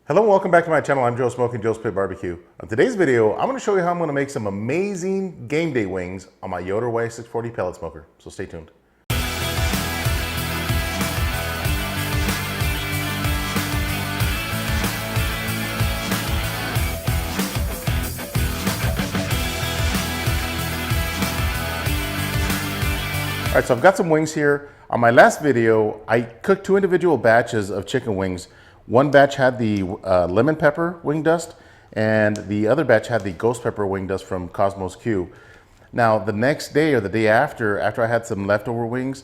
Hello and welcome back to my channel. I'm Joe, Smokin Joe's Pit Barbecue. On today's video, I'm going to show you how I'm going to make some amazing game day wings on my Yoder YS640 pellet smoker. So stay tuned. All right, so I've got some wings here. On my last video, I cooked two individual batches of chicken wings. One batch had the lemon pepper wing dust, and the other batch had the ghost pepper wing dust from Kosmos Q. Now, the next day or the day after I had some leftover wings,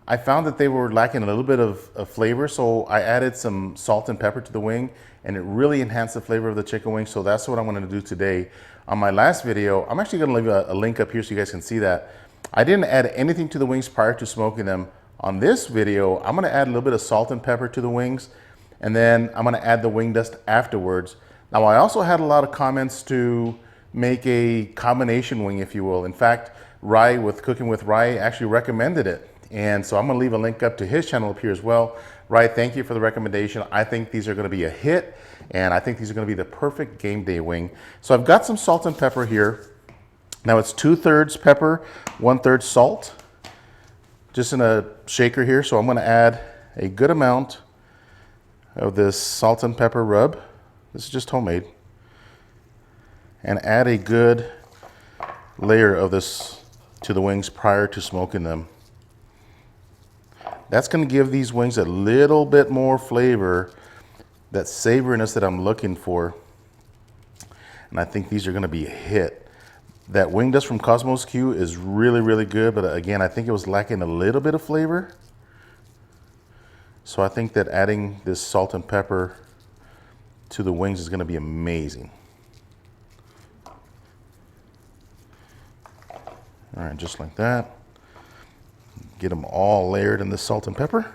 I found that they were lacking a little bit of flavor, so I added some salt and pepper to the wing, and it really enhanced the flavor of the chicken wing, so that's what I'm gonna do today. On my last video, I'm actually gonna leave a link up here so you guys can see that. I didn't add anything to the wings prior to smoking them. On this video, I'm gonna add a little bit of salt and pepper to the wings, and then I'm gonna add the wing dust afterwards. Now, I also had a lot of comments to make a combination wing, if you will. In fact, Rye with Cooking with Rye actually recommended it. And so I'm gonna leave a link up to his channel up here as well. Rye, thank you for the recommendation. I think these are gonna be a hit, and I think these are gonna be the perfect game day wing. So I've got some salt and pepper here. Now it's 2/3 pepper, 1/3 salt, just in a shaker here. So I'm gonna add a good amount of this salt and pepper rub. This is just homemade. And add a good layer of this to the wings prior to smoking them. That's gonna give these wings a little bit more flavor, that savoriness that I'm looking for. And I think these are gonna be a hit. That wing dust from Kosmos Q is really, really good, but again, I think it was lacking a little bit of flavor. So I think that adding this salt and pepper to the wings is gonna be amazing. All right, just like that. Get them all layered in the salt and pepper.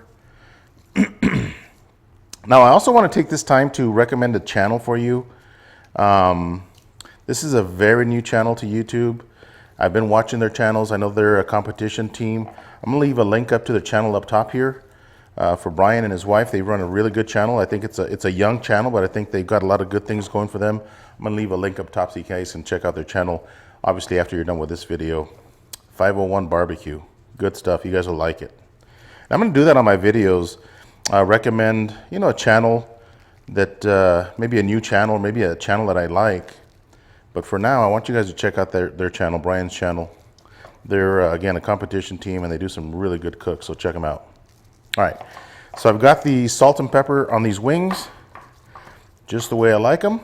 Now, I also wanna take this time to recommend a channel for you. This is a very new channel to YouTube. I've been watching their channels. I know they're a competition team. I'm gonna leave a link up to their channel up top here. For Brian and his wife, they run a really good channel. I think it's a young channel, but I think they've got a lot of good things going for them. I'm gonna leave a link up top so you guys can check out their channel, obviously after you're done with this video. 501 Barbecue, good stuff, you guys will like it. And I'm gonna do that on my videos. Recommend, a channel that, maybe a new channel, maybe a channel that I like. But for now, I want you guys to check out their channel, Brian's channel. They're, again, a competition team, and they do some really good cooks, so check them out. All right, so I've got the salt and pepper on these wings, just the way I like them.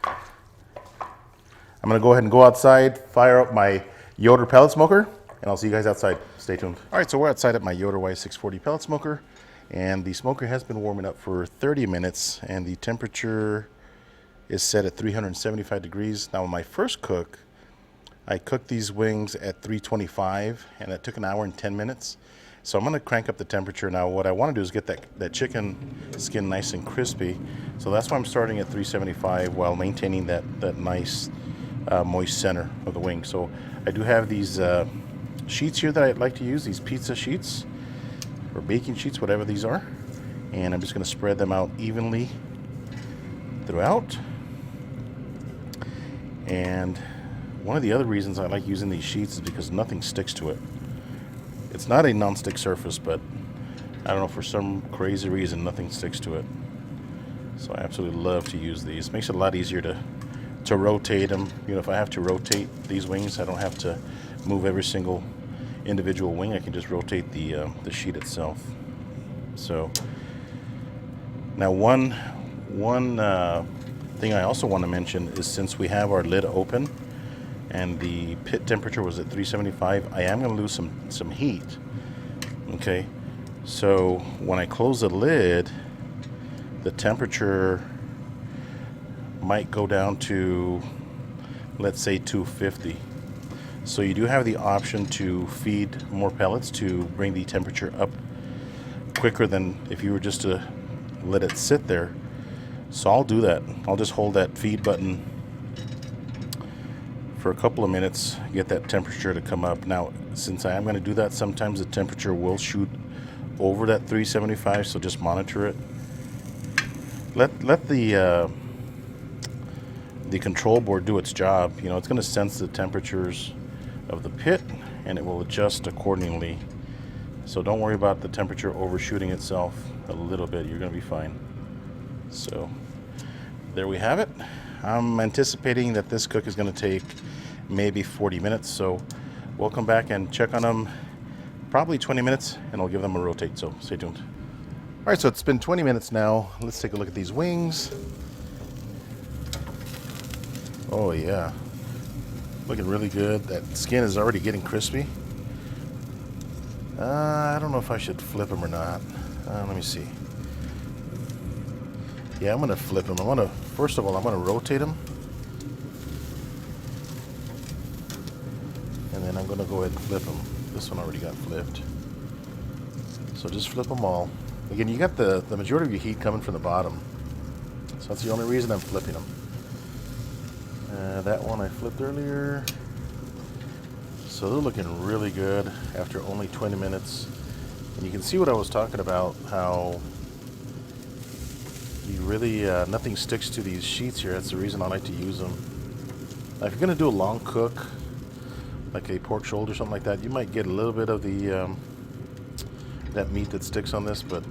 I'm gonna go ahead and go outside, fire up my Yoder pellet smoker, and I'll see you guys outside. Stay tuned. All right, so we're outside at my Yoder YS640 pellet smoker, and the smoker has been warming up for 30 minutes, and the temperature is set at 375 degrees. Now, in my first cook, I cooked these wings at 325, and that took 1 hour and 10 minutes. So I'm gonna crank up the temperature. Now, what I wanna do is get that chicken skin nice and crispy. So that's why I'm starting at 375 while maintaining that nice moist center of the wing. So I do have these sheets here that I'd like to use, these pizza sheets or baking sheets, whatever these are. And I'm just gonna spread them out evenly throughout. And one of the other reasons I like using these sheets is because nothing sticks to it. It's not a non-stick surface, but I don't know, for some crazy reason, nothing sticks to it. So I absolutely love to use these. Makes it a lot easier to rotate them. If I have to rotate these wings, I don't have to move every single individual wing. I can just rotate the sheet itself. So now one thing I also want to mention is, since we have our lid open and the pit temperature was at 375, I am going to lose some heat. Okay, so when I close the lid, the temperature might go down to, let's say, 250. So you do have the option to feed more pellets to bring the temperature up quicker than if you were just to let it sit there. So I'll do that. I'll just hold that feed button for a couple of minutes, get that temperature to come up. Now, since I am going to do that, sometimes the temperature will shoot over that 375, so just monitor it. let the control board do its job. You know, it's going to sense the temperatures of the pit, and it will adjust accordingly. So don't worry about the temperature overshooting itself a little bit. You're going to be fine. So there we have it. I'm anticipating that this cook is going to take maybe 40 minutes. So we'll come back and check on them probably 20 minutes, and I'll give them a rotate. So stay tuned. All right, so it's been 20 minutes now. Let's take a look at these wings. Oh yeah, looking really good. That skin is already getting crispy. I don't know if I should flip them or not. Let me see. Yeah, I'm gonna flip them. First of all, I'm gonna rotate them, and then I'm gonna go ahead and flip them. This one already got flipped, so just flip them all. Again, you got the majority of your heat coming from the bottom, so that's the only reason I'm flipping them. That one I flipped earlier. So they're looking really good after only 20 minutes. And you can see what I was talking about, how you really, nothing sticks to these sheets here. That's the reason I like to use them. Now, if you're gonna do a long cook, like a pork shoulder or something like that, you might get a little bit of the, that meat that sticks on this, but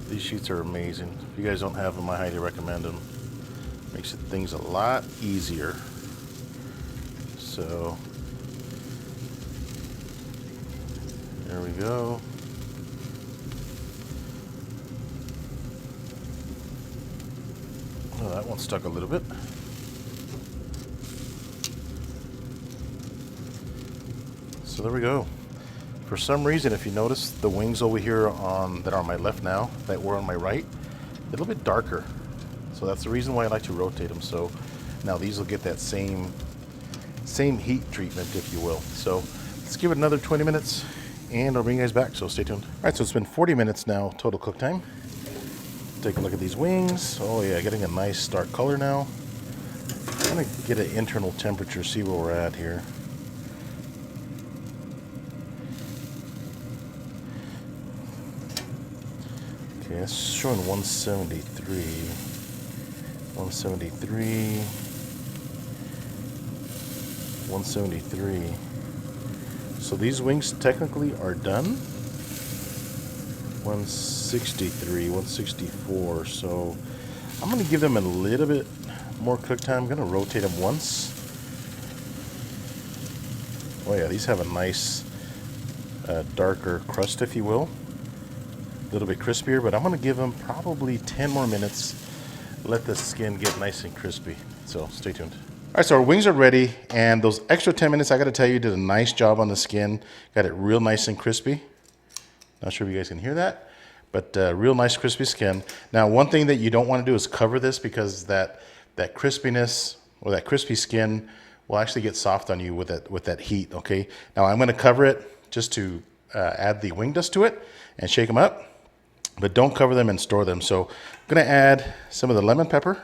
these sheets are amazing. If you guys don't have them, I highly recommend them. Makes things a lot easier. So there we go. Oh, that one stuck a little bit. So there we go. For some reason, if you notice, the wings over here that are on my left now, that were on my right, a little bit darker. So that's the reason why I like to rotate them. So now these will get that same heat treatment, if you will. So let's give it another 20 minutes and I'll bring you guys back, so stay tuned. All right, so it's been 40 minutes now, total cook time. Take a look at these wings. Oh yeah, getting a nice dark color now. I'm gonna get an internal temperature, see where we're at here. Okay, it's showing 173. 173. 173. So these wings technically are done. 163, 164. So I'm going to give them a little bit more cook time. I'm going to rotate them once. Oh yeah, these have a nice darker crust, if you will. A little bit crispier, but I'm going to give them probably 10 more minutes. Let the skin get nice and crispy. So stay tuned. All right, so our wings are ready, and those extra 10 minutes, I got to tell you, did a nice job on the skin. Got it real nice and crispy. Not sure if you guys can hear that, but real nice crispy skin. Now, one thing that you don't want to do is cover this, because that crispiness or that crispy skin will actually get soft on you with that heat. Okay. Now I'm going to cover it just to add the wing dust to it and shake them up, but don't cover them and store them. So I'm going to add some of the lemon pepper.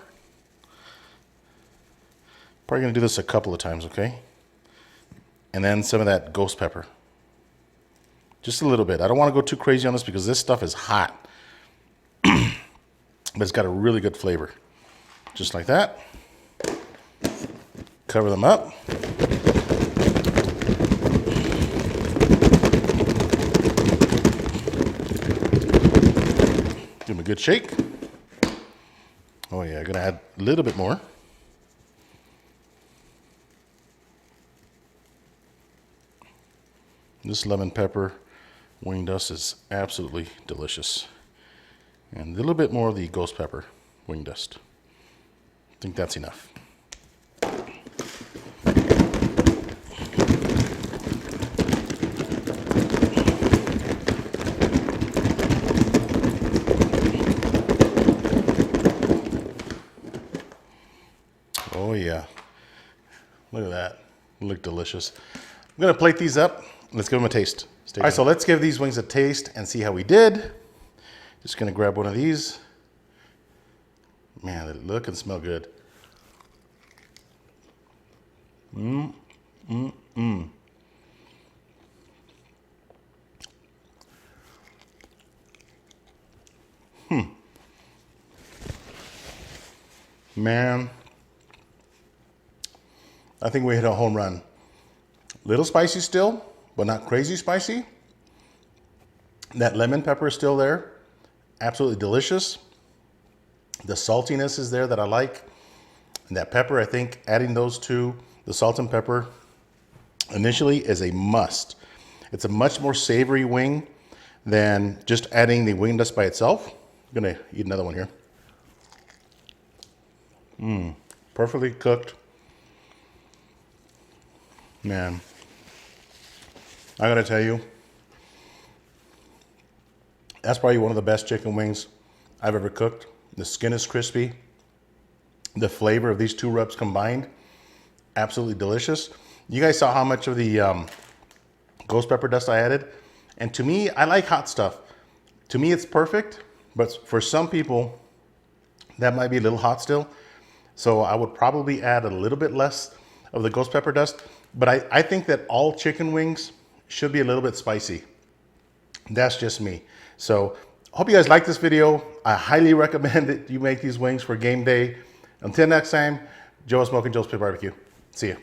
Probably going to do this a couple of times, okay? And then some of that ghost pepper. Just a little bit. I don't want to go too crazy on this because this stuff is hot. But it's got a really good flavor. Just like that. Cover them up. Give them a good shake. Oh yeah, I'm going to add a little bit more. This lemon pepper wing dust is absolutely delicious. And a little bit more of the ghost pepper wing dust. I think that's enough. Oh yeah, look at that, look delicious. I'm gonna plate these up. Let's give them a taste. All right, so let's give these wings a taste and see how we did. Just gonna grab one of these. Man, they look and smell good. Man, I think we hit a home run. Little spicy still, but not crazy spicy. That lemon pepper is still there. Absolutely delicious. The saltiness is there that I like. And that pepper, I think adding those two, the salt and pepper, initially is a must. It's a much more savory wing than just adding the wing dust by itself. I'm gonna eat another one here. Perfectly cooked. Man, I gotta tell you, that's probably one of the best chicken wings I've ever cooked. The skin is crispy. The flavor of these two rubs combined, absolutely delicious. You guys saw how much of the ghost pepper dust I added. And to me, I like hot stuff. To me, it's perfect, but for some people, that might be a little hot still. So I would probably add a little bit less of the ghost pepper dust. But I think that all chicken wings should be a little bit spicy. That's just me. So I hope you guys like this video. I highly recommend that you make these wings for game day. Until next time, Joe Smokin Joe's Pit Barbecue. See ya.